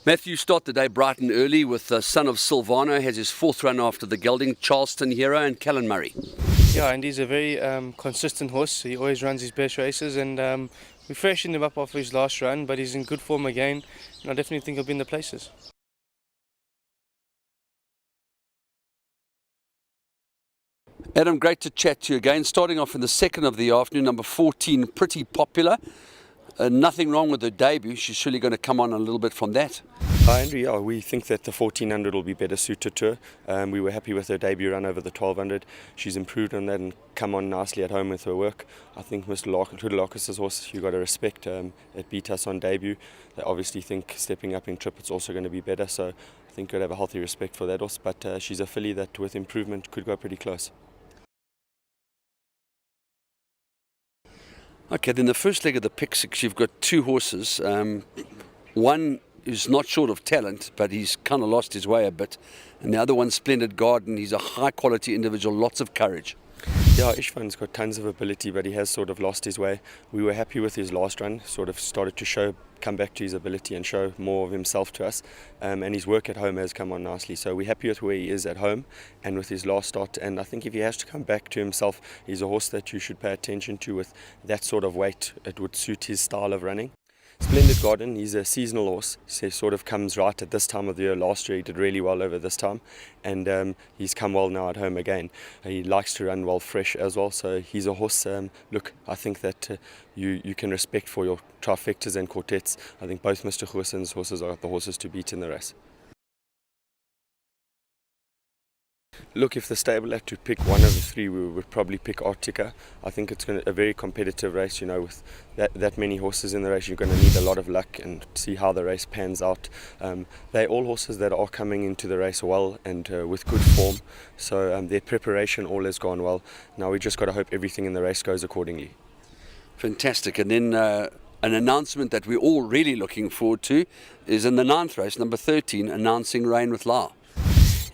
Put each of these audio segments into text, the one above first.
Mathew start the day bright and early with the son of Silvano, has his fourth run after the gelding, Charleston Hero and Callan Murray. Yeah, and he's a very consistent horse. He always runs his best races, and we freshened him up after his last run, but he's in good form again, and I definitely think he'll be in the places. Adam, great to chat to you again. Starting off in the second of the afternoon, number 14, Pretty Popular. Nothing wrong with her debut. She's surely going to come on a little bit from that. Hi Andrew, yeah, we think that the 1400 will be better suited to her. We were happy with her debut run over the 1200. She's improved on that and come on nicely at home with her work. I think Mr. Tudalakis' horse, you've got to respect. It beat us on debut. They obviously think stepping up in trip it's also going to be better, so I think you'd have a healthy respect for that horse, but she's a filly that with improvement could go pretty close. Okay, then the first leg of the pick six, you've got two horses. One is not short of talent, but he's kind of lost his way a bit. And the other one, Splendid Garden, he's a high quality individual, lots of courage. Yeah, Ishvan's got tons of ability, but he has sort of lost his way. We were happy with his last run, sort of started to come back to his ability and show more of himself to us. And his work at home has come on nicely. So we're happy with where he is at home and with his last start. And I think if he has to come back to himself, he's a horse that you should pay attention to with that sort of weight. It would suit his style of running. Splendid Garden, he's a seasonal horse, so he sort of comes right at this time of the year. Last year he did really well over this time, and he's come well now at home again. He likes to run well fresh as well, so he's a horse, look, I think that you can respect for your trifectas and quartets. I think both Mr. Goosen's horses are the horses to beat in the race. Look, if the stable had to pick one of the three, we would probably pick ARCTICA. I think it's going to be a very competitive race, you know, with that many horses in the race. You're going to need a lot of luck and see how the race pans out. They're all horses that are coming into the race well and with good form, so their preparation all has gone well. Now we just got to hope everything in the race goes accordingly. Fantastic. And then an announcement that we're all really looking forward to is in the 9th race, number 13, Announcing Rain with La.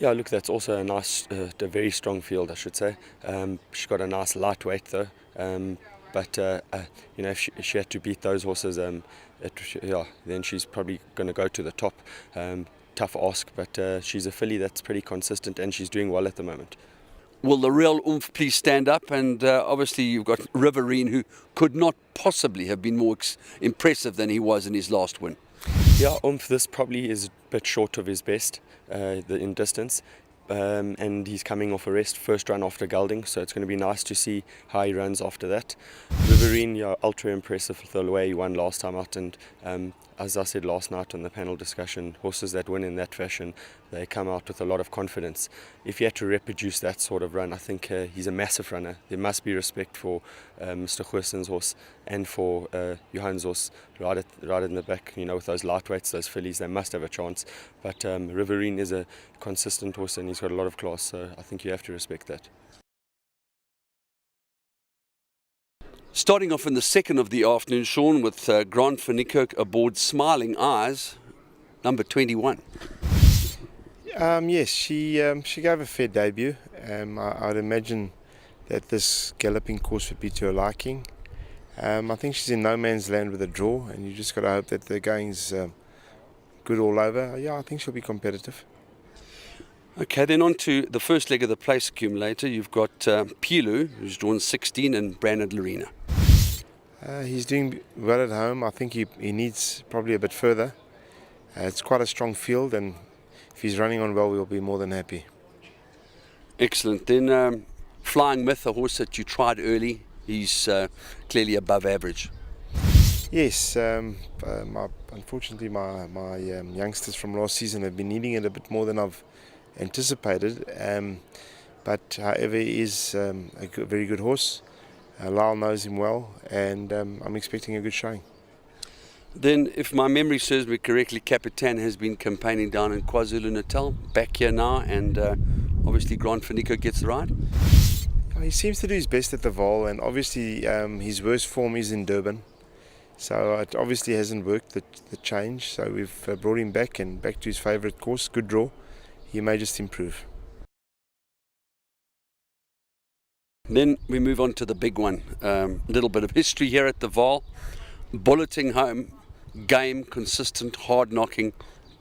Yeah, look, that's also a nice, a very strong field, I should say. She's got a nice lightweight though, but you know, if she had to beat those horses, yeah, then she's probably going to go to the top. Tough ask, but she's a filly that's pretty consistent and she's doing well at the moment. Will the real OOMPH please stand up? And obviously you've got RIVARINE, who could not possibly have been more impressive than he was in his last win. Yeah, OOMPH, this probably is a bit short of his best in distance, and he's coming off a rest, first run after gelding, so it's going to be nice to see how he runs after that. RIVARINE, yeah, ultra impressive with the way he won last time out, and as I said last night on the panel discussion, horses that win in that fashion, they come out with a lot of confidence. If he had to reproduce that sort of run, I think he's a massive runner. There must be respect for Mr. Goosen's horse and for Johan's horse right in the back, you know, with those lightweights, those fillies, they must have a chance. But RIVARINE is a consistent horse and he's got a lot of class, so I think you have to respect that. Starting off in the second of the afternoon, Sean, with Grant van Niekerk aboard Smiling Eyes, number 21. Yes, she gave a fair debut. I'd imagine that this galloping course would be to her liking. I think she's in no man's land with a draw, and you just got to hope that the going's good all over. Yeah, I think she'll be competitive. Okay, then on to the first leg of the place accumulator. You've got Pilu, who's drawn 16, and Branded Lorena. He's doing well at home. I think he needs probably a bit further. It's quite a strong field, and if he's running on well, we'll be more than happy. Excellent. Then Flying Myth, a horse that you tried early, he's clearly above average. Yes, unfortunately my youngsters from last season have been needing it a bit more than I've anticipated, but however he is a very good horse. Lyle knows him well, and I'm expecting a good showing. Then, if my memory serves me correctly, Kapitan has been campaigning down in KwaZulu-Natal, back here now, and obviously Grant van Niekerk gets the ride. He seems to do his best at the Vaal, and obviously his worst form is in Durban. So it obviously hasn't worked, the change, so we've brought him back and back to his favourite course, good draw. He may just improve. Then we move on to the big one. A little bit of history here at the Vaal. Bulleting home, game, consistent, hard-knocking,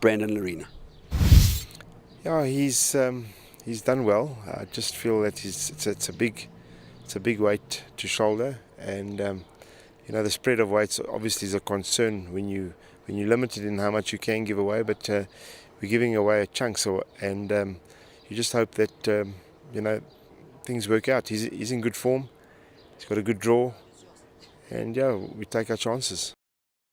Brandon Lorena? Yeah, he's done well. I just feel that it's a big weight to shoulder, and the spread of weights obviously is a concern when you're limited in how much you can give away, but we're giving away a chunk, and you just hope that things work out. He's in good form. He's got a good draw, and yeah, we take our chances.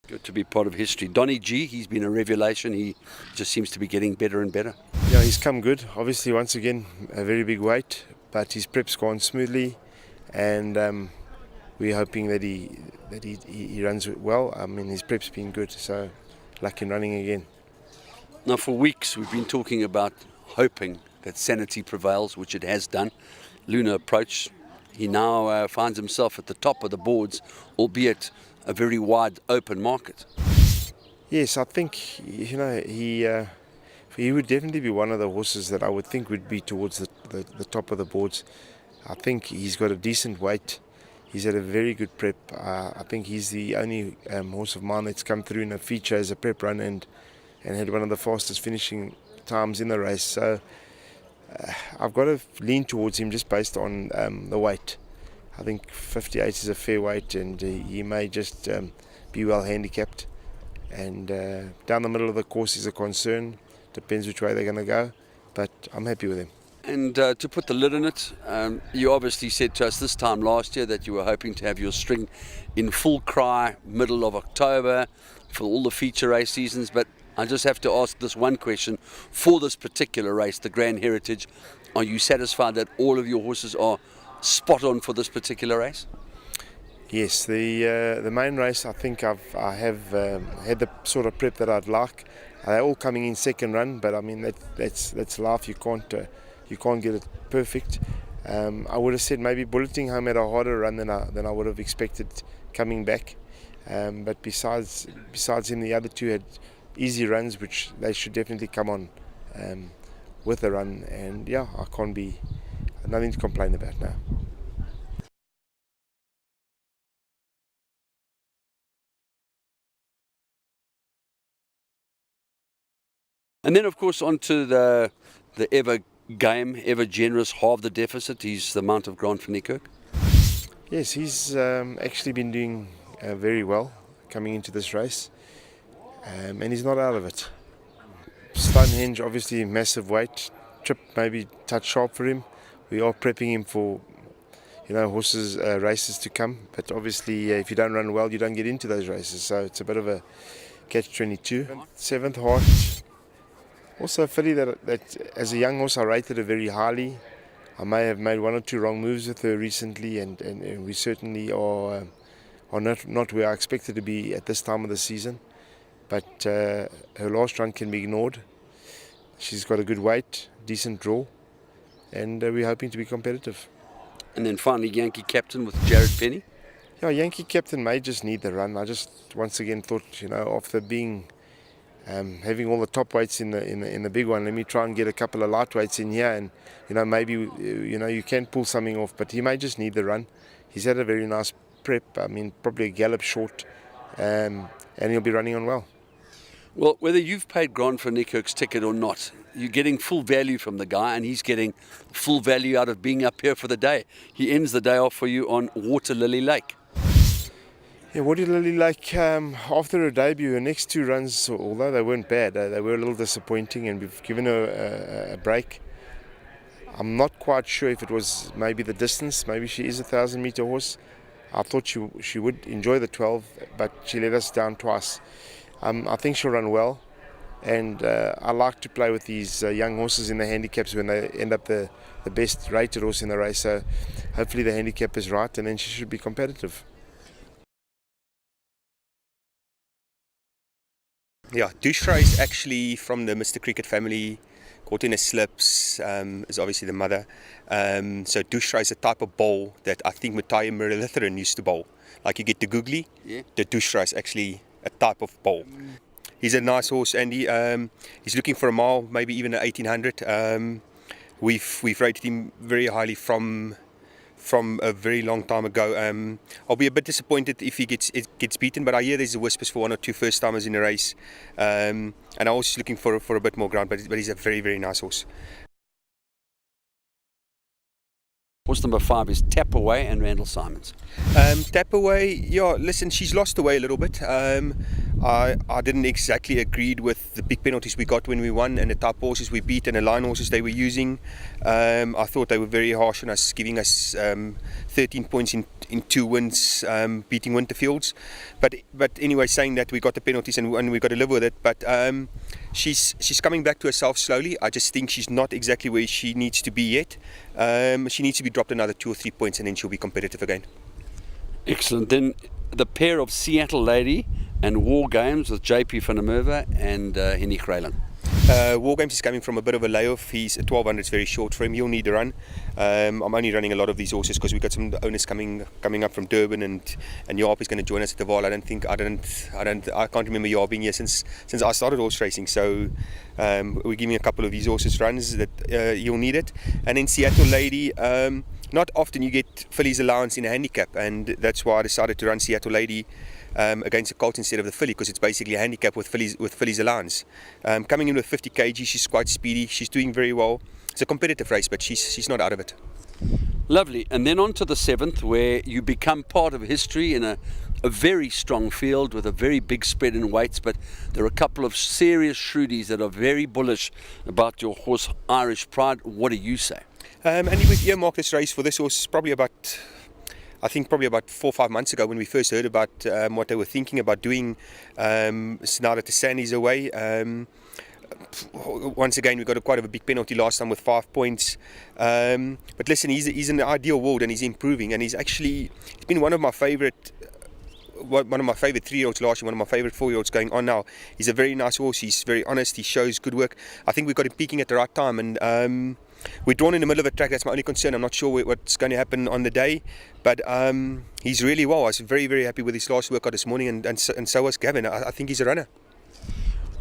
Good to be part of history. Donny G, he's been a revelation. He just seems to be getting better and better. Yeah, he's come good. Obviously, once again, a very big weight, but his prep's gone smoothly, and we're hoping that he runs well. I mean, his prep's been good, so luck in running again. Now, for weeks, we've been talking about hoping that sanity prevails, which it has done. LUNAR approach. He now finds himself at the top of the boards, albeit a very wide open market. Yes, I think he would definitely be one of the horses that I would think would be towards the top of the boards. I think he's got a decent weight. He's had a very good prep. I think he's the only horse of mine that's come through in a feature as a prep run and had one of the fastest finishing times in the race. So I've got to lean towards him just based on the weight. I think 58 is a fair weight, and he may just be well handicapped. And down the middle of the course is a concern. Depends which way they're going to go, but I'm happy with him. And to put the lid on it, you obviously said to us this time last year that you were hoping to have your string in full cry middle of October for all the feature race seasons, but I just have to ask this one question. For this particular race, the Grand Heritage, are you satisfied that all of your horses are spot on for this particular race? Yes, the main race, I think I have had the sort of prep that I'd like. They're all coming in second run, but I mean that's life. You can't get it perfect. I would have said maybe Bulleting Home had a harder run than I would have expected coming back. But besides him, the other two had easy runs, which they should definitely come on with a run. And yeah, nothing to complain about now. And then, of course, onto the ever generous Halve the Deficit. He's the Mount of Grant van Niekerk. Yes, he's actually been doing very well coming into this race, and he's not out of it. Stonehenge, obviously massive weight, trip maybe touch sharp for him. We are prepping him for horses races to come, but obviously if you don't run well, you don't get into those races. So it's a bit of a catch-22. Seventh Heart. Also a filly that as a young horse I rated her very highly. I may have made one or two wrong moves with her recently, and we certainly are not where I expected to be at this time of the season. But her last run can be ignored. She's got a good weight, decent draw, and we're hoping to be competitive. And then finally, Yankee Captain with Jared Penny. Yeah, Yankee Captain may just need the run. I just once again thought, after being having all the top weights in the big one, let me try and get a couple of lightweights in here, and maybe you can pull something off. But he may just need the run. He's had a very nice prep. I mean, probably a gallop short, and he'll be running on well. Well, whether you've paid Grant van Niekerk's ticket or not, you're getting full value from the guy, and he's getting full value out of being up here for the day. He ends the day off for you on Water Lily Lake. Yeah, Water Lily Lake, after her debut, her next two runs, although they weren't bad, they were a little disappointing, and we've given her a break. I'm not quite sure if it was maybe the distance. Maybe she is a 1,000-meter horse. I thought she would enjoy the 12, but she let us down twice. I think she'll run well, and I like to play with these young horses in the handicaps when they end up the best rated horse in the race. So hopefully the handicap is right, and then she should be competitive. Yeah, DOOSRA is actually from the Mr. Cricket family. Caught in a slips is obviously the mother. So DOOSRA is a type of bowl that I think Mathew Merlithiran used to bowl. Like you get the googly, yeah. The DOOSRA is actually a type of bowl. He's a nice horse, and he's looking for a mile, maybe even an 1800. We've rated him very highly from from a very long time ago. I'll be a bit disappointed if he gets beaten, but I hear there's whispers for 1 or 2 first timers in the race, and I'm also looking for a bit more ground. But he's a very, very nice horse. Horse number 5 is TAPAWAY and Randall Simons. TAPAWAY, yeah, listen, she's lost away a little bit. I didn't exactly agree with the big penalties we got when we won, and the type horses we beat and the line horses they were using. I thought they were very harsh on us, giving us 13 points in 2 wins, beating Winterfields. But anyway, saying that we got the penalties and we got to live with it. But she's coming back to herself slowly. I just think she's not exactly where she needs to be yet. She needs to be dropped another 2 or 3 points, and then she'll be competitive again. Excellent. Then the pair of Seattle Lady and WARGAMES with JP van der Merwe and Henny Kralen. WARGAMES is coming from a bit of a layoff. He's at 1200, it's very short for him. He'll need a run. I'm only running a lot of these horses because we've got some owners coming up from Durban, and Jaap is going to join us at the Vaal. I can't remember Jaap being here since I started horse racing. So we're giving a couple of these horses runs that you'll need it. And in Seattle Lady, not often you get fillies allowance in a handicap, and that's why I decided to run Seattle Lady against a colt instead of the filly, because it's basically a handicap with fillies allowance. Coming in with 50 kg, she's quite speedy, she's doing very well. It's a competitive race, but she's not out of it. Lovely. And then on to the 7th, where you become part of history in a very strong field with a very big spread in weights, but there are a couple of serious shrewdies that are very bullish about your horse Irish Pride. What do you say? And he was earmarked this race for this horse probably about 4 or 5 months ago when we first heard about what they were thinking about doing now that the Sandy's away. Once again, we got quite a big penalty last time with 5 points. But listen, he's in the ideal world and he's improving, and he's been one of my favourite 3-year-olds last year, one of my favourite 4-year-olds going on now. He's a very nice horse, he's very honest, he shows good work. I think we got him peaking at the right time, and we're drawn in the middle of a track. That's my only concern. I'm not sure what's going to happen on the day, but he's really well. I was very, very happy with his last workout this morning, and so was Gavin. I think he's a runner.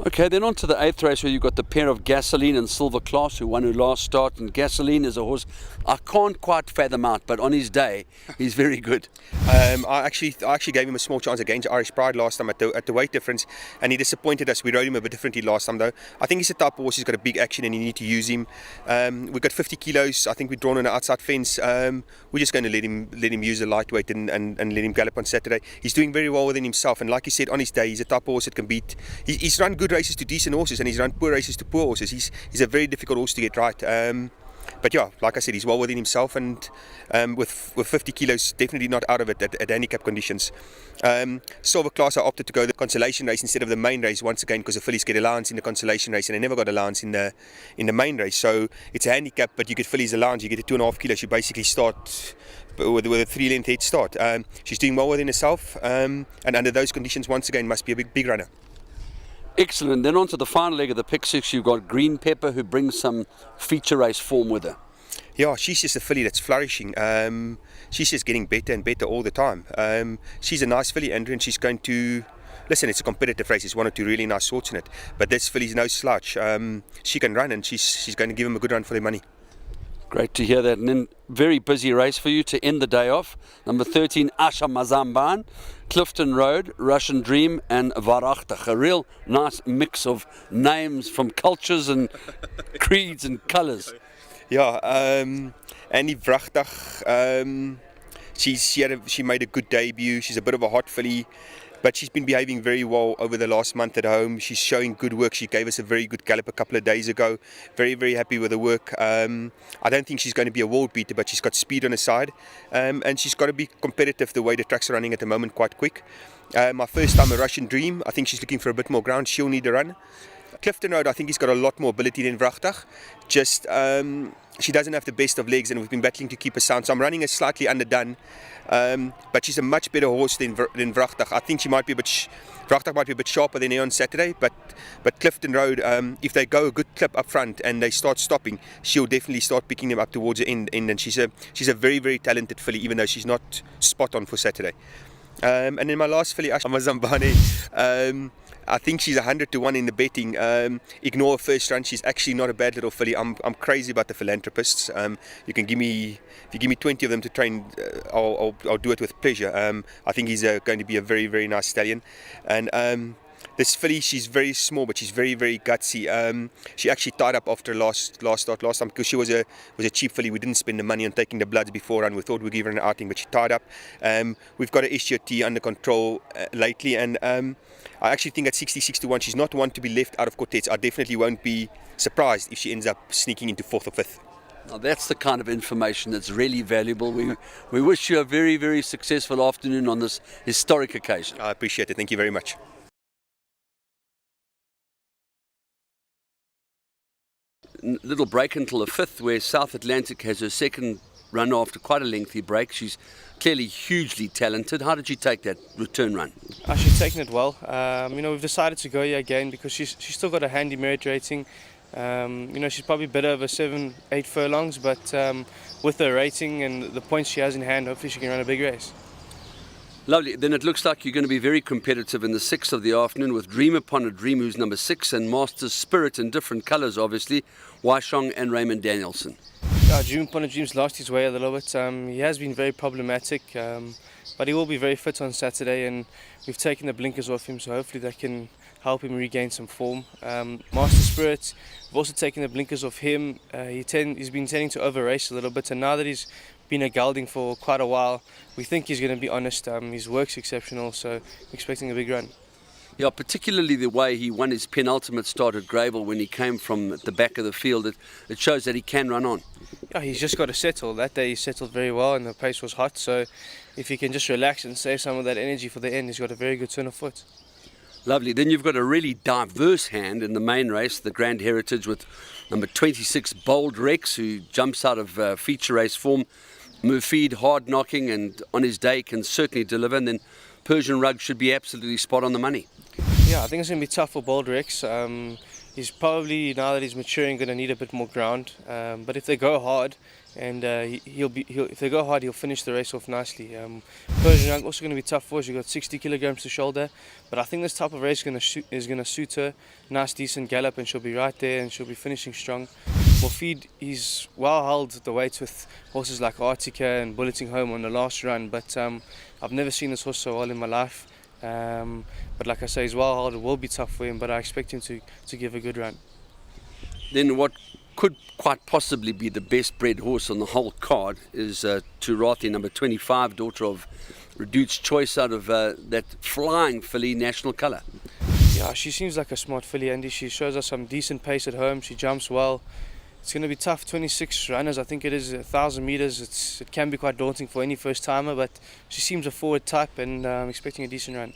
Okay, then on to the 8th race, where you've got the pair of Gasoline and Silver Class, who won her last start. And Gasoline is a horse I can't quite fathom out, but on his day, he's very good. I actually gave him a small chance against Irish Pride last time at the weight difference, and he disappointed us. We rode him a bit differently last time, though. I think he's a type of horse, he's got a big action and you need to use him. We've got 50 kilos. I think we're drawn on an outside fence. We're just going to let him use the lightweight and let him gallop on Saturday. He's doing very well within himself, and like you said, on his day, he's a type of horse that can beat. He's run good races to decent horses, and he's run poor races to poor horses. He's a very difficult horse to get right. But yeah, like I said, he's well within himself, and with 50 kilos, definitely not out of it at handicap conditions. Silver Class, I opted to go the consolation race instead of the main race once again, because the fillies get allowance in the consolation race and they never got allowance in the main race. So it's a handicap, but you get fillies allowance. You get a 2.5 kilos. You basically start with a 3-length head start. She's doing well within herself, and under those conditions, once again, must be a big runner. Excellent. Then on to the final leg of the pick 6, you've got Green Pepper, who brings some feature race form with her. Yeah, she's just a filly that's flourishing. She's just getting better and better all the time. She's a nice filly, Andrew, and she's going to... Listen, it's a competitive race. There's 1 or 2 really nice sorts in it. But this filly's no slouch. She can run, and she's going to give him a good run for their money. Great to hear that. And then very busy race for you to end the day off. Number 13, AMAZAMBANE, Clifton Road, Russian Dream, and VAR AGTIG. A real nice mix of names from cultures and creeds and colours. Yeah, Annie Vrachtig, she made a good debut. She's a bit of a hot filly, but she's been behaving very well over the last month at home. She's showing good work. She gave us a very good gallop a couple of days ago. Very, very happy with her work. I don't think she's going to be a world beater, but she's got speed on her side, and she's got to be competitive the way the tracks are running at the moment, quite quick. My first time a Russian Dream. I think she's looking for a bit more ground. She'll need a run. Clifton Road, I think he's got a lot more ability than Vrachtig. Just she doesn't have the best of legs, and we've been battling to keep her sound. So I'm running her slightly underdone, but she's a much better horse than Vrachtig. I think she might be Vrachtig might be a bit sharper than her on Saturday, but Clifton Road, if they go a good clip up front and they start stopping, she'll definitely start picking them up towards the end. And she's a very, very talented filly, even though she's not spot on for Saturday. And then my last filly, AMAZAMBANE. I think she's 100 to 1 in the betting. Ignore her first run. She's actually not a bad little filly. I'm crazy about the philanthropists. You can give me, if you give me 20 of them to train, I'll do it with pleasure. I think he's going to be a very, very nice stallion. And this filly, she's very small, but she's very, very gutsy. She actually tied up after last time because she was a cheap filly. We didn't spend the money on taking the bloods before, and we thought we'd give her an outing, but she tied up. We've got her SGT under control lately, and I actually think at 66 to 1, she's not one to be left out of quartets. I definitely won't be surprised if she ends up sneaking into 4th or 5th. Now that's the kind of information that's really valuable. We wish you a very, very successful afternoon on this historic occasion. I appreciate it. Thank you very much. Little break until the 5th, where South Atlantic has her second run after quite a lengthy break. She's clearly hugely talented. How did you take that return run? She's taken it well. We've decided to go here again because she's still got a handy merit rating. She's probably better over 7-8 furlongs, but with her rating and the points she has in hand, hopefully she can run a big race. Lovely. Then it looks like you're going to be very competitive in the 6th of the afternoon with Dream Upon a Dream, who's number 6, and Master's Spirit in different colours, obviously, Waishong and Raymond Danielson. Dream Upon a Dream's lost his way a little bit. He has been very problematic, but he will be very fit on Saturday, and we've taken the blinkers off him, so hopefully that can help him regain some form. Master Spirit, we've also taken the blinkers off him. He's been tending to over race a little bit, and now that he's been a gelding for quite a while, we think he's going to be honest. His work's exceptional, so we're expecting a big run. Yeah, particularly the way he won his penultimate start at Greyville when he came from at the back of the field. It shows that he can run on. Yeah, he's just got to settle. That day he settled very well and the pace was hot, so if he can just relax and save some of that energy for the end, he's got a very good turn of foot. Lovely. Then you've got a really diverse hand in the main race, the Grand Heritage, with number 26 Bold Rex, who jumps out of feature race form. Mufid hard knocking, and on his day can certainly deliver. And then Persian Rug should be absolutely spot on the money. Yeah, I think it's going to be tough for Bold Rex. He's probably, now that he's maturing, going to need a bit more ground. But if they go hard, and if they go hard, he'll finish the race off nicely. Persian Rug also going to be tough for us. You've got 60 kilograms to shoulder, but I think this type of race is going to suit her. Nice, decent gallop, and she'll be right there, and she'll be finishing strong. Mufid, he's well held the weight with horses like ARCTICA and Bulleting Home on the last run, but I've never seen this horse so well in my life. But like I say, he's well held. It will be tough for him, but I expect him to give a good run. Then what could quite possibly be the best bred horse on the whole card is TURAATHY, number 25, daughter of Redute's Choice, out of that flying filly, National Colour. Yeah, she seems like a smart filly, Andy. She shows us some decent pace at home. She jumps well. It's going to be tough. 26 runners, I think it is 1,000 meters. It can be quite daunting for any first timer, but she seems a forward type, and I'm expecting a decent run.